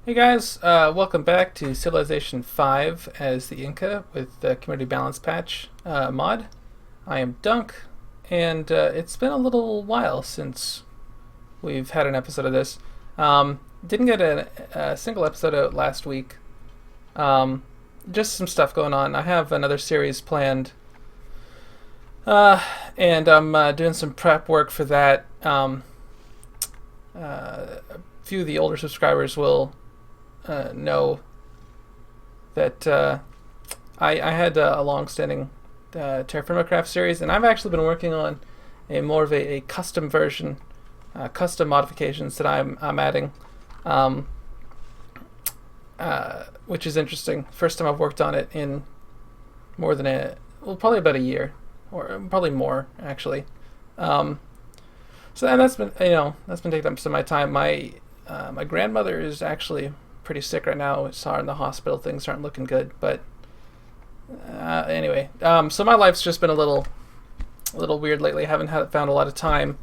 Hey guys, welcome back to Civilization 5 as the Inca with the Community Balance Patch mod. I am Dunk, and it's been a little while since we've had an episode of this. Didn't get a single episode out last week. Just some stuff going on. I have another series planned, and I'm doing some prep work for that. A few of the older subscribers will know that I had a long-standing Terraformacraft series, and I've actually been working on a more of a custom version, custom modifications that I'm adding, which is interesting. First time I've worked on it in more than probably about a year, or probably more actually. So and that's been taking up some of my time. My grandmother is actually pretty sick right now. I saw her in the hospital. Things aren't looking good. But anyway, so my life's just been a little weird lately. I haven't found a lot of time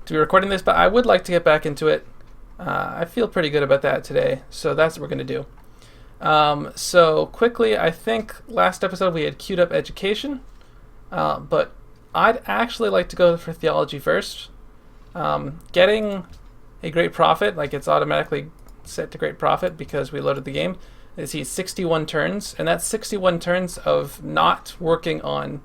to be recording this, but I would like to get back into it. I feel pretty good about that today, so that's what we're going to do. So quickly, I think last episode we had queued up education, but I'd actually like to go for theology first. Getting a great profit, like it's automatically set to great profit because we loaded the game. You see 61 turns, and that's 61 turns of not working on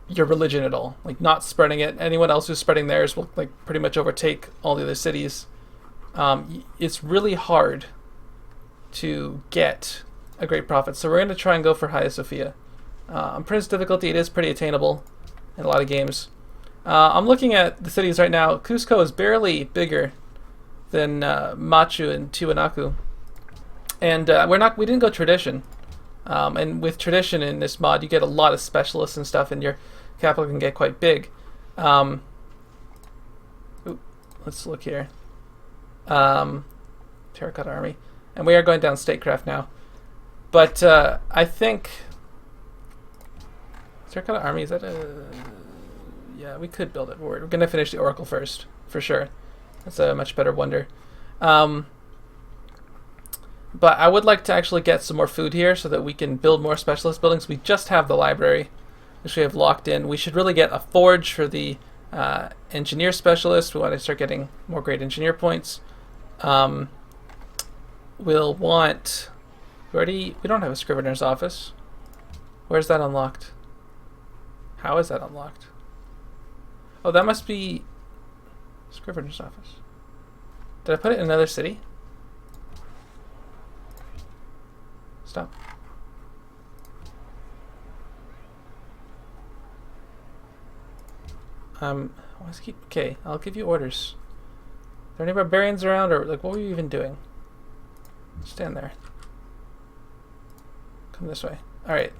your religion at all, like not spreading it. Anyone else who's spreading theirs will like pretty much overtake all the other cities. It's really hard to get a great profit, so we're going to try and go for Hagia Sophia. On Prince difficulty, it is pretty attainable in a lot of games. I'm looking at the cities right now. Cusco is barely bigger than Machu and Tiwanaku, and we didn't go tradition. And with tradition in this mod, you get a lot of specialists and stuff, and your capital can get quite big. Let's look here. Terracotta Army, and we are going down statecraft now. But I think Terracotta Army, is that a... Yeah, we could build it. We're going to finish the Oracle first, for sure. That's a much better wonder. But I would like to actually get some more food here so that we can build more specialist buildings. We just have the library, which we have locked in. We should really get a forge for the engineer specialist. We want to start getting more great engineer points. We'll want... We don't have a scrivener's office. Where's that unlocked? How is that unlocked? Oh, that must be Scrivener's office. Did I put it in another city? Stop. Let's keep... Okay, I'll give you orders. Are there any barbarians around, or like what were you even doing? Stand there. Come this way. Alright.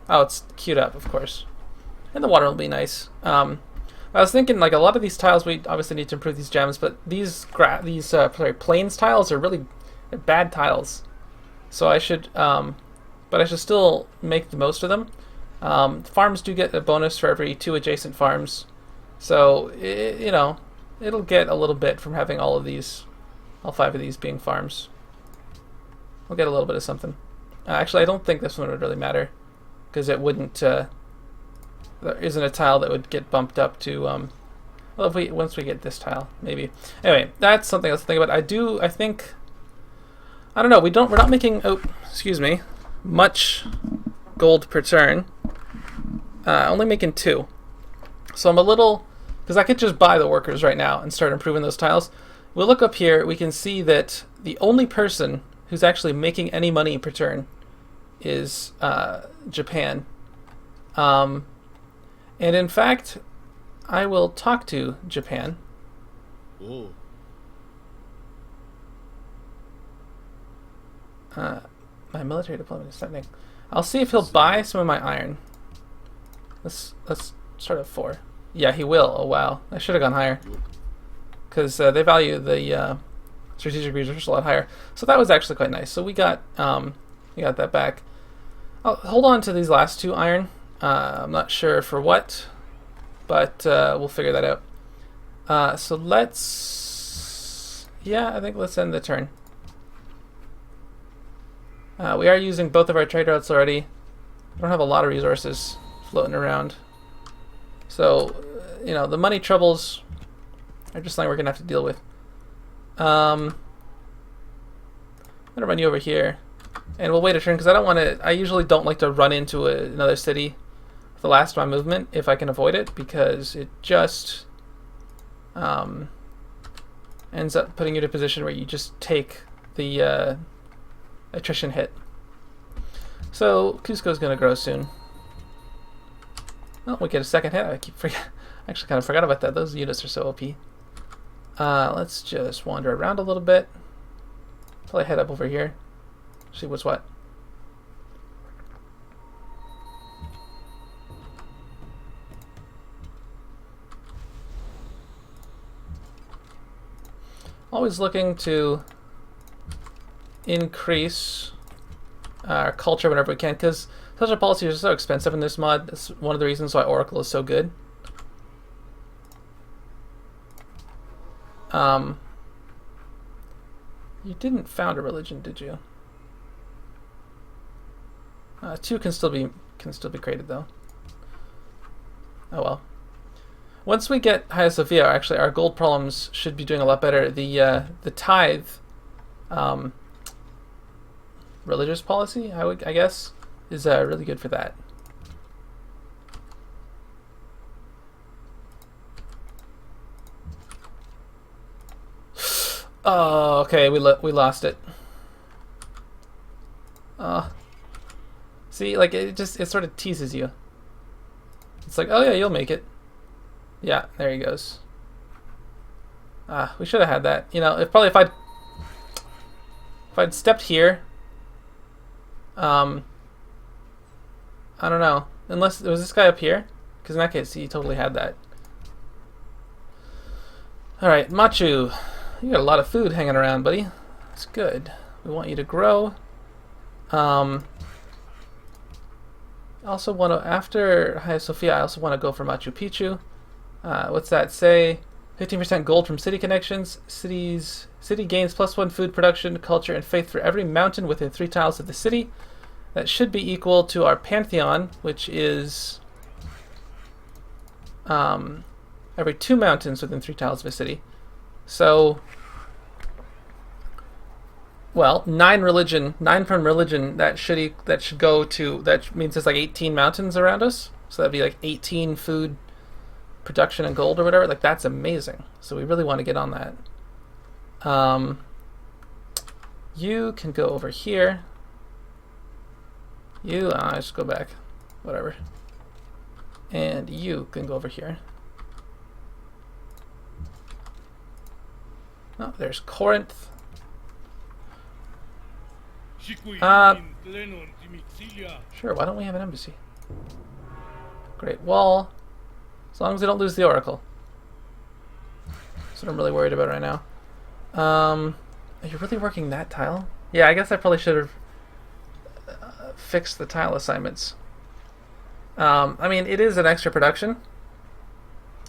Oh, it's queued up, of course. And the water will be nice. I was thinking, like, a lot of these tiles, we obviously need to improve these gems, but these plains tiles are really bad tiles. So I should, but I should still make the most of them. Farms do get a bonus for every 2 adjacent farms. So, it'll get a little bit from having all 5 of these being farms. We'll get a little bit of something. Actually, I don't think this one would really matter, because it wouldn't... there isn't a tile that would get bumped up to, well, once we get this tile, maybe. Anyway, that's something else to think about. I don't know, we're not making, much gold per turn. Only making 2. So I'm a little, because I could just buy the workers right now and start improving those tiles. We'll look up here, we can see that the only person who's actually making any money per turn is Japan. And in fact, I will talk to Japan. Ooh. My military deployment is threatening. I'll see if he'll buy some of my iron. Let's start at 4. Yeah, he will. Oh wow, I should have gone higher, because they value the strategic resource a lot higher. So that was actually quite nice. So we got that back. I'll hold on to these last 2 iron. I'm not sure for what, but we'll figure that out. So let's Yeah, I think let's end the turn. We are using both of our trade routes already. We don't have a lot of resources floating around. So, you know, the money troubles are just something we're going to have to deal with. I'm going to run you over here. And we'll wait a turn because I don't want to... I usually don't like to run into another city for the last of my movement if I can avoid it, because it just ends up putting you in a position where you just take the attrition hit. So Cusco's going to grow soon. Well, we get a second hit. I actually kind of forgot about that. Those units are so OP. Let's just wander around a little bit. Probably head up over here. See what's what. Always looking to increase our culture whenever we can, because social policies are so expensive in this mod. That's one of the reasons why Oracle is so good. You didn't found a religion, did you? 2 can still be created though. Oh well. Once we get Hagia Sophia, actually our gold problems should be doing a lot better. The tithe religious policy, I guess, is really good for that. Oh, okay, we lost it. See, like it sort of teases you. It's like, oh yeah, you'll make it. Yeah, there he goes. We should have had that. You know, if I'd stepped here. I don't know. Unless was this guy up here, because in that case he totally had that. All right, Machu, you got a lot of food hanging around, buddy. That's good. We want you to grow. Also want to, after Hagia Sophia, I also want to go for Machu Picchu. What's that say? 15% gold from city connections. City gains +1 food production, culture, and faith for every mountain within 3 tiles of the city. That should be equal to our Pantheon, which is every 2 mountains within 3 tiles of a city. So, well, 9 from religion. That should go to. That means there's like 18 mountains around us. So that'd be like 18 food production and gold or whatever. Like that's amazing. So we really want to get on that. You can go over here. I just go back. Whatever. And you can go over here. Oh, there's Corinth. Sure, why don't we have an embassy? Great Wall. As long as they don't lose the Oracle. That's what I'm really worried about right now. Are you really working that tile? Yeah, I guess I probably should have fixed the tile assignments. I mean, it is an extra production.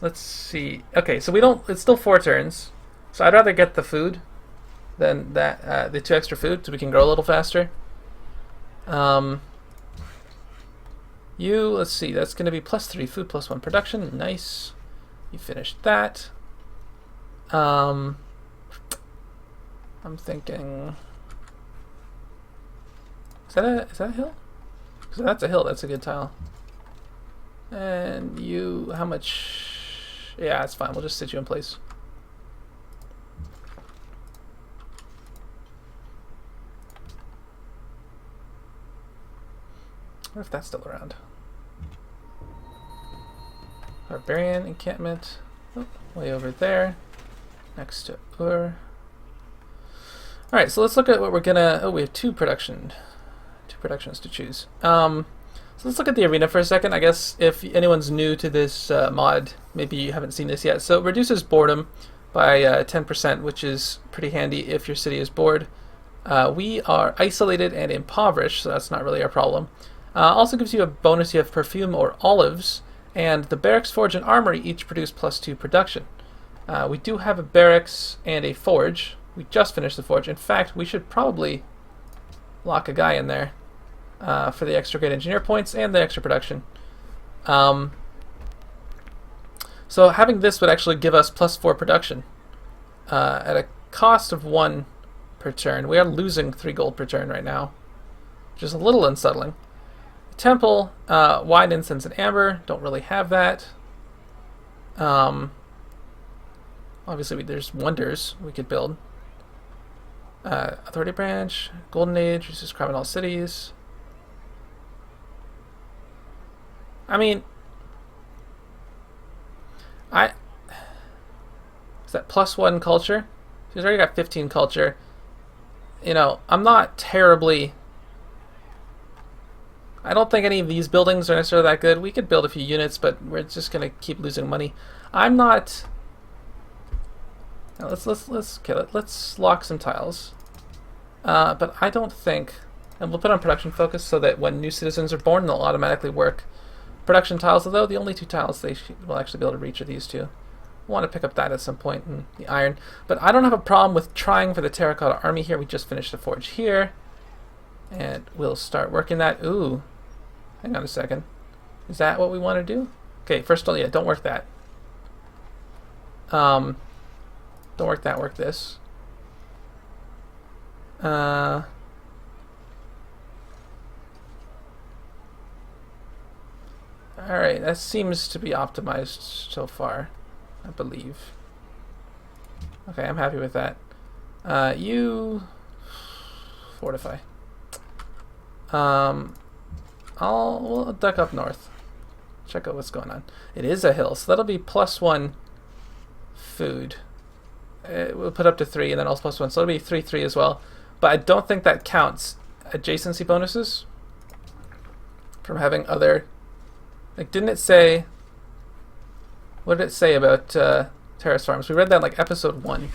Let's see. Okay, so we don't. It's still 4 turns. So I'd rather get the food than that. The 2 extra food, so we can grow a little faster. Let's see. That's going to be +3 food, +1 production. Nice. You finished that. I'm thinking. Is that a hill? So that's a hill. That's a good tile. And you, how much? Yeah, it's fine. We'll just sit you in place. I wonder if that's still around. Barbarian encampment. Oh, way over there. Next to Ur. Alright, so let's look at what we're gonna... Oh, we have 2 productions to choose. So let's look at the arena for a second. I guess if anyone's new to this mod, maybe you haven't seen this yet. So it reduces boredom by 10%, which is pretty handy if your city is bored. We are isolated and impoverished, so that's not really our problem. Also gives you a bonus. You have perfume or olives, and the barracks, forge, and armory each produce +2 production. We do have a barracks and a forge, We just finished the forge. In fact, we should probably lock a guy in there for the extra great engineer points and the extra production. So having this would actually give us +4 production at a cost of 1 per turn. We are losing 3 gold per turn right now, which is a little unsettling. Temple, wine, incense, and amber. Don't really have that. Obviously, there's wonders we could build. Authority branch, Golden Age, uses crime in all cities. I mean, is that +1 culture? He's already got 15 culture. You know, I'm not terribly. I don't think any of these buildings are necessarily that good. We could build a few units, but we're just gonna keep losing money. I'm not. Now let's kill it. Let's lock some tiles. But I don't think, and we'll put on production focus so that when new citizens are born, they'll automatically work production tiles. Although the only 2 tiles they will actually be able to reach are these 2. We'll want to pick up that at some point in the iron. But I don't have a problem with trying for the terracotta army here. We just finished the forge here, and we'll start working that. Ooh, hang on a second. Is that what we want to do? Okay, first of all, yeah, don't work that. Don't work that, work this. Alright, that seems to be optimized so far, I believe. Okay, I'm happy with that. You fortify. We'll duck up north. Check out what's going on. It is a hill, so that'll be +1 food. We'll put up to 3 and then also +1, so it'll be 3/3 as well. But I don't think that counts adjacency bonuses from having other. Like, didn't it say? What did it say about terrace farms? We read that in, like, episode 1.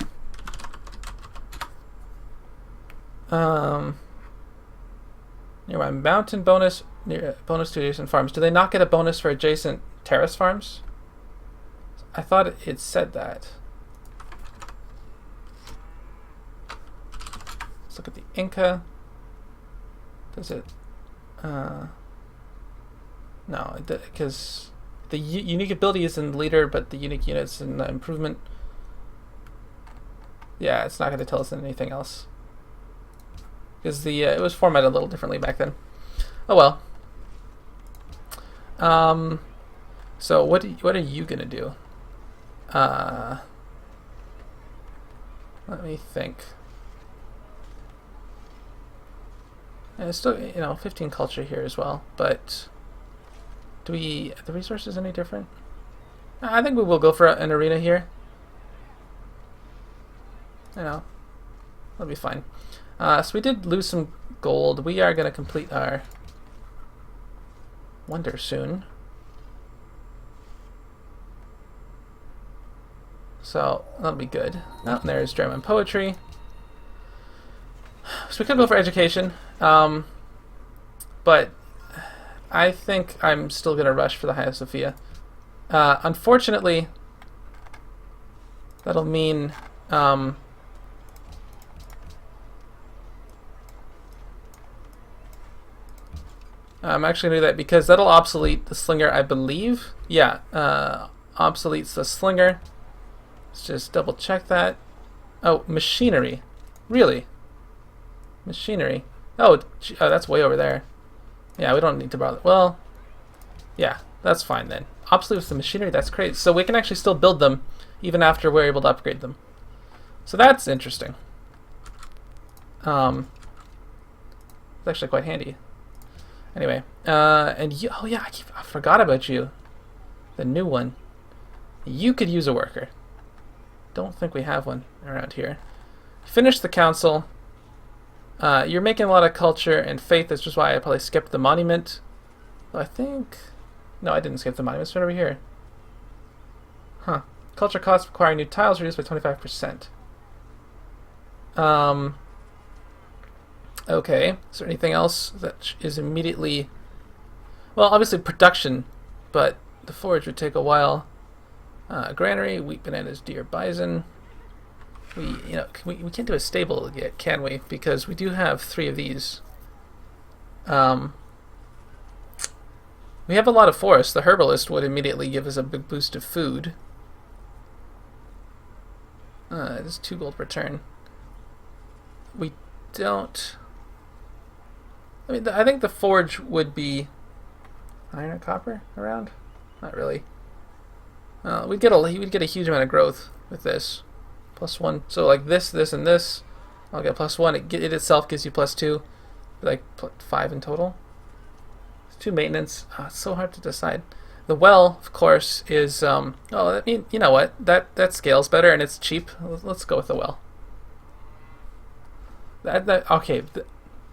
Nearby mountain bonus, bonus to adjacent farms. Do they not get a bonus for adjacent terrace farms? I thought it said that. Let's look at the Inca. Does it? No, because the unique ability is in the leader, but the unique units in the improvement. Yeah, it's not going to tell us anything else. Because the it was formatted a little differently back then. Oh well. So what are you gonna do? Let me think. And it's still, 15 culture here as well, but are the resources any different? I think we will go for an arena here. That'll be fine. So we did lose some gold. We are going to complete our wonder soon. So that'll be good. Oh, there's German poetry. So we could go for education. But I think I'm still going to rush for the Hagia Sophia. Unfortunately, that'll mean... I'm actually going to do that because that'll obsolete the slinger, I believe. Yeah, obsoletes the slinger. Let's just double check that. Oh, machinery. Really? Machinery. Oh, that's way over there. Yeah, we don't need to bother. Well, yeah, that's fine then. Obsolete with the machinery, that's great. So we can actually still build them even after we're able to upgrade them. So that's interesting. It's actually quite handy. Anyway, and you, oh yeah, I forgot about you. The new one. You could use a worker. Don't think we have one around here. Finish the council. You're making a lot of culture and faith, that's just why I probably skipped the monument. Well, I think... No, I didn't skip the monument, it's right over here. Huh. Culture costs requiring new tiles reduced by 25%. Okay, is there anything else that is immediately... Well, obviously production, but the forge would take a while. Granary, wheat, bananas, deer, bison. we can't do a stable yet, can we? Because we do have 3 of these. We have a lot of forest. The herbalist would immediately give us a big boost of food. It is 2 gold per turn. We don't... I mean, I think the forge would be iron or copper around. Not really. We'd get a huge amount of growth with this. +1. So like this, and this, I'll get +1. It itself gives you +2, like 5 in total. It's 2 maintenance. It's so hard to decide. The well, of course, is I mean, you know what? That scales better and it's cheap. Let's go with the well. Okay.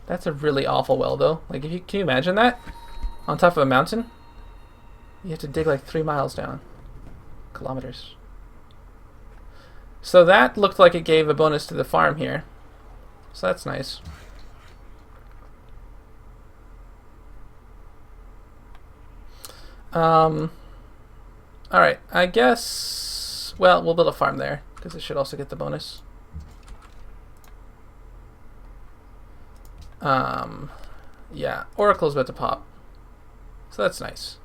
That's a really awful well, though. Like, can you imagine that? On top of a mountain? You have to dig like 3 miles down. Kilometers. So that looked like it gave a bonus to the farm here. So that's nice. Alright, I guess... Well, we'll build a farm there, because it should also get the bonus. Yeah, Oracle's about to pop. So that's nice.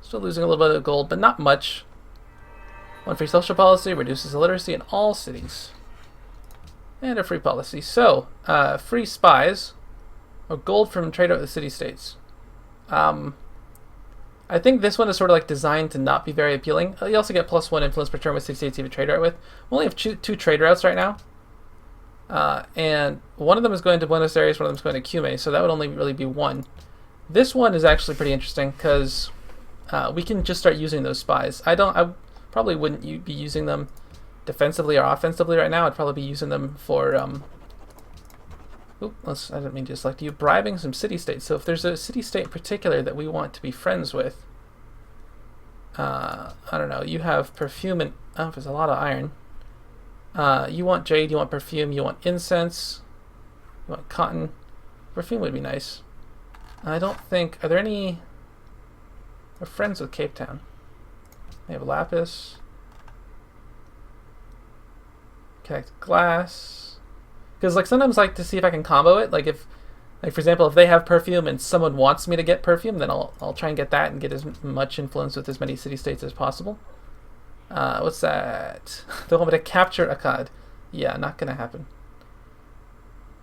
Still losing a little bit of gold, but not much. 1 free social policy, reduces illiteracy in all cities. And a free policy. So, free spies. Or gold from trade out with the city-states. I think this one is sort of like designed to not be very appealing. You also get +1 influence per turn with city-states you have a trade route with. We only have 2 trade routes right now. And one of them is going to Buenos Aires, one of them is going to Cume, so that would only really be 1. This one is actually pretty interesting because we can just start using those spies. I probably wouldn't be using them defensively or offensively right now. I'd probably be using them for I didn't mean to select you. Bribing some city-states. So if there's a city-state in particular that we want to be friends with, I don't know. You have perfume and there's a lot of iron. You want jade, you want perfume, you want incense, you want cotton. Perfume would be nice. I don't think... Are there any... We're friends with Cape Town. They have lapis. Connect glass. Because like sometimes I like to see if I can combo it. Like if... Like for example, if they have perfume and someone wants me to get perfume, then I'll try and get that and get as much influence with as many city-states as possible. What's that? They want me to capture Akkad. Yeah, not gonna happen.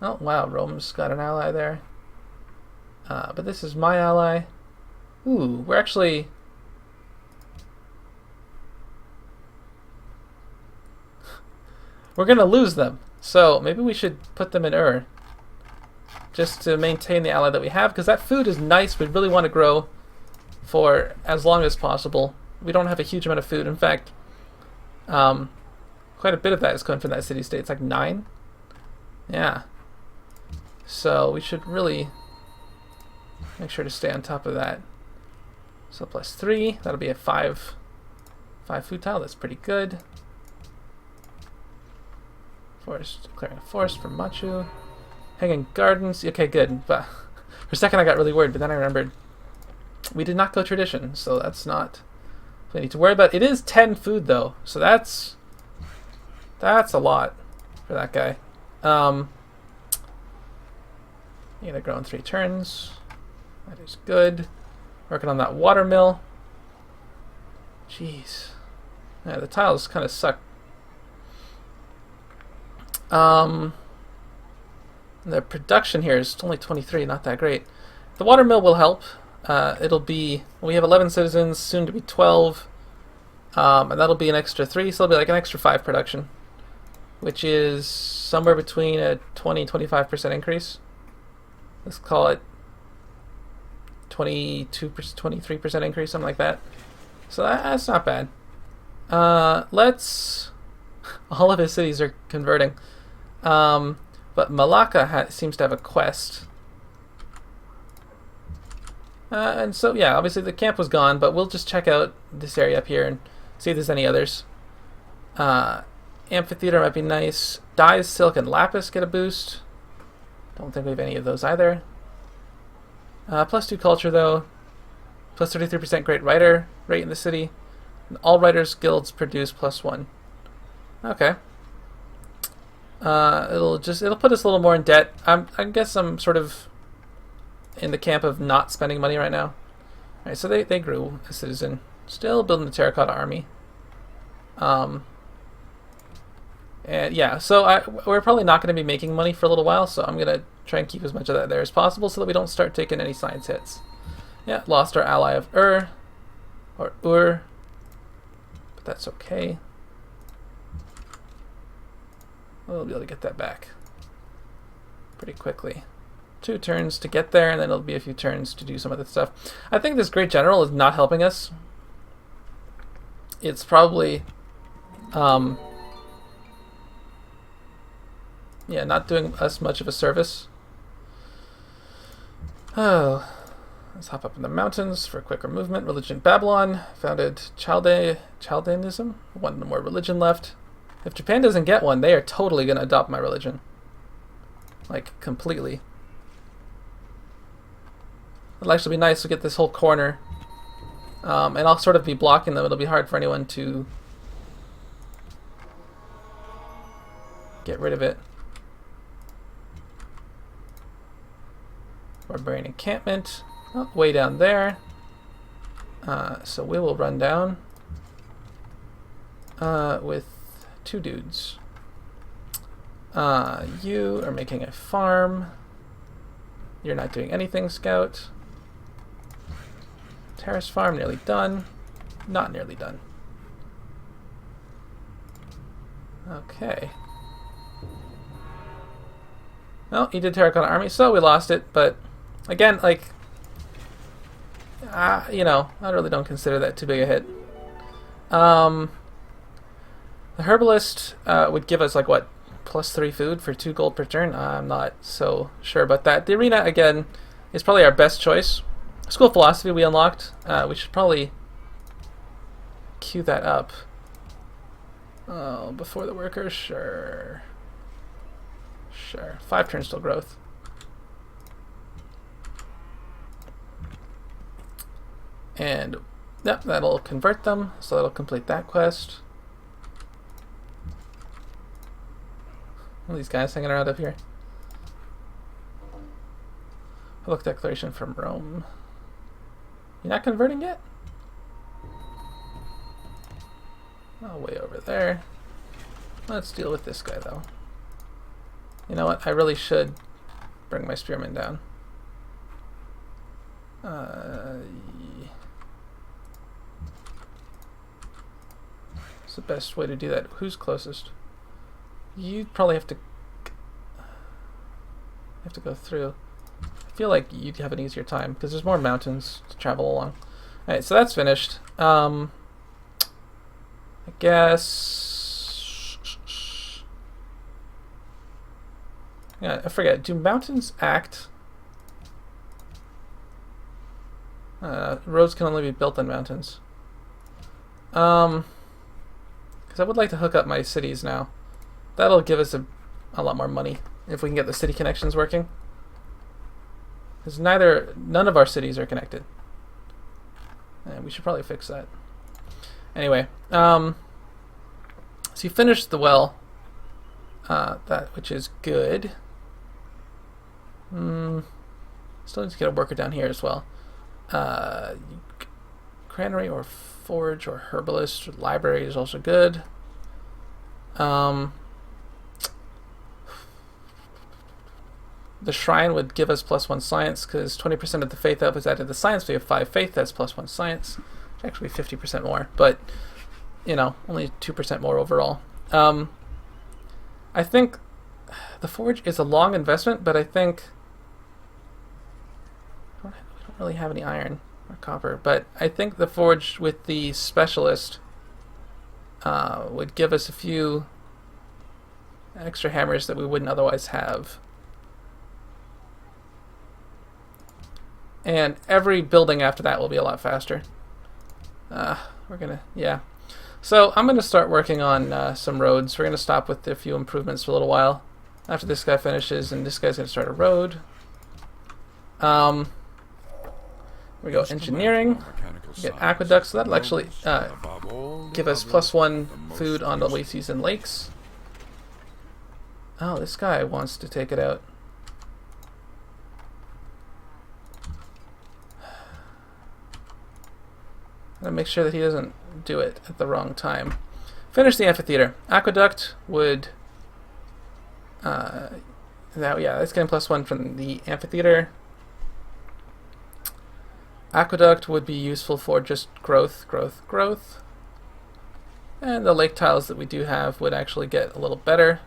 Oh, wow, Rome's got an ally there. But this is my ally. Ooh, we're actually... We're gonna lose them. So, maybe we should put them in Ur. Just to maintain the ally that we have, because that food is nice. We really want to grow for as long as possible. We don't have a huge amount of food. In fact, quite a bit of that is coming from that city-state. It's like 9. Yeah. So we should really make sure to stay on top of that. So +3. That'll be a 5 food tile. That's pretty good. Forest, clearing a forest from Machu. Hanging gardens. Okay, good. But for a second I got really worried, but then I remembered we did not go tradition, so that's not what we need to worry about. It is 10 food though, so that's a lot for that guy. Yeah, they're growing 3 turns. That is good. Working on that water mill. Jeez. Yeah, the tiles kind of suck. The production here is only 23, not that great. The water mill will help. It'll be, we have 11 citizens, soon to be 12, and that'll be an extra 3, so it'll be like an extra 5 production, which is somewhere between a 20 and 25% increase. Let's call it 22%, 23% increase, something like that. So that's not bad. All of his cities are converting. But Malacca seems to have a quest. And so, yeah, obviously the camp was gone, but we'll just check out this area up here and see if there's any others. Amphitheater might be nice. Dyes, silk, and lapis get a boost. Don't think we have any of those either. +2 culture, though. +33% great writer rate in the city. And all writers' guilds produce +1. Okay. It'll put us a little more in debt. I guess I'm sort of in the camp of not spending money right now. Alright, so they grew a citizen. Still building the terracotta army. And yeah, so we're probably not going to be making money for a little while, so I'm going to try and keep as much of that there as possible so that we don't start taking any science hits. Yeah, lost our ally of or Ur, but that's okay. We'll be able to get that back pretty quickly. 2 turns to get there, and then it'll be a few turns to do some of the stuff. I think this great general is not helping us. It's probably, yeah, not doing us much of a service. Oh, let's hop up in the mountains for quicker movement. Religion Babylon founded Chaldeanism. 1 more religion left. If Japan doesn't get one, they are totally going to adopt my religion. Like, completely. It'll actually be nice to get this whole corner. And I'll sort of be blocking them. It'll be hard for anyone to get rid of it. Barbarian encampment. Oh, way down there. So we will run down with 2 dudes. You are making a farm. You're not doing anything, Scout. Terrace farm nearly done. Not nearly done. Okay. Well, he did terracotta army, so we lost it, but again, like, you know, I really don't consider that too big a hit. The herbalist would give us, like, what, +3 food for 2 gold per turn? I'm not so sure about that. The arena, again, is probably our best choice. School of Philosophy we unlocked. We should probably queue that up. Oh, before the workers? Sure. Sure. 5 turns till growth. And, yep, that'll convert them, so that'll complete that quest. What are these guys hanging around up here? Public declaration from Rome. You're not converting yet? Oh, way over there. Let's deal with this guy, though. You know what? I really should bring my spearmen down. What's the best way to do that? Who's closest? You'd probably have to go through. I feel like you'd have an easier time because there's more mountains to travel along. Alright, so that's finished. I guess... Yeah, I forget. Do mountains act? Roads can only be built on mountains. Because I would like to hook up my cities now. That'll give us a lot more money if we can get the city connections working. Because none of our cities are connected. And we should probably fix that. Anyway, so you finished the well, which is good. Still need to get a worker down here as well. Granary or forge or herbalist or library is also good. The shrine would give us +1 science because 20% of the faith up is added to science. We have 5 faith, that's +1 science. It's actually 50% more, but you know, only 2% more overall. I think the forge is a long investment, but I think we don't really have any iron or copper, but I think the forge with the specialist would give us a few extra hammers that we wouldn't otherwise have. And every building after that will be a lot faster. Yeah. So I'm gonna start working on some roads. We're gonna stop with a few improvements for a little while after this guy finishes, and this guy's gonna start a road. Here we go, engineering. We get aqueducts, so that'll actually give us +1 food on the Oases and lakes. Oh, this guy wants to take it out. Gotta make sure that he doesn't do it at the wrong time. Finish the amphitheater. Aqueduct would... yeah, that's getting +1 from the amphitheater. Aqueduct would be useful for just growth. And the lake tiles that we do have would actually get a little better.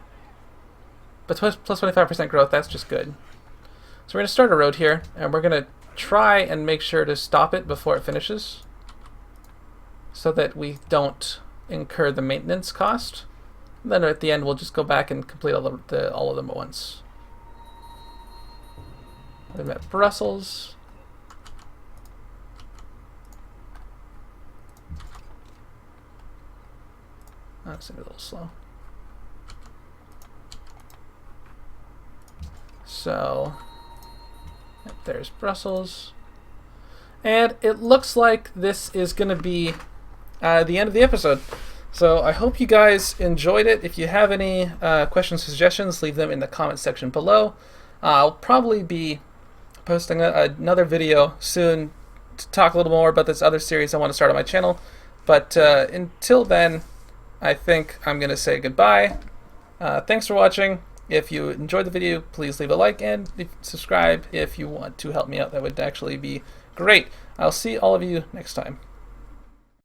But plus 25% growth, that's just good. So we're going to start a road here, and we're going to try and make sure to stop it before it finishes, so that we don't incur the maintenance cost. And then at the end, we'll just go back and complete all of them at once. I'm at Brussels. That's a little slow. So there's Brussels. And it looks like this is going to be the end of the episode. So I hope you guys enjoyed it. If you have any questions, suggestions, leave them in the comment section below. I'll probably be posting another video soon to talk a little more about this other series I want to start on my channel. But until then, I think I'm going to say goodbye. Thanks for watching. If you enjoyed the video, please leave a like and subscribe if you want to help me out. That would actually be great. I'll see all of you next time.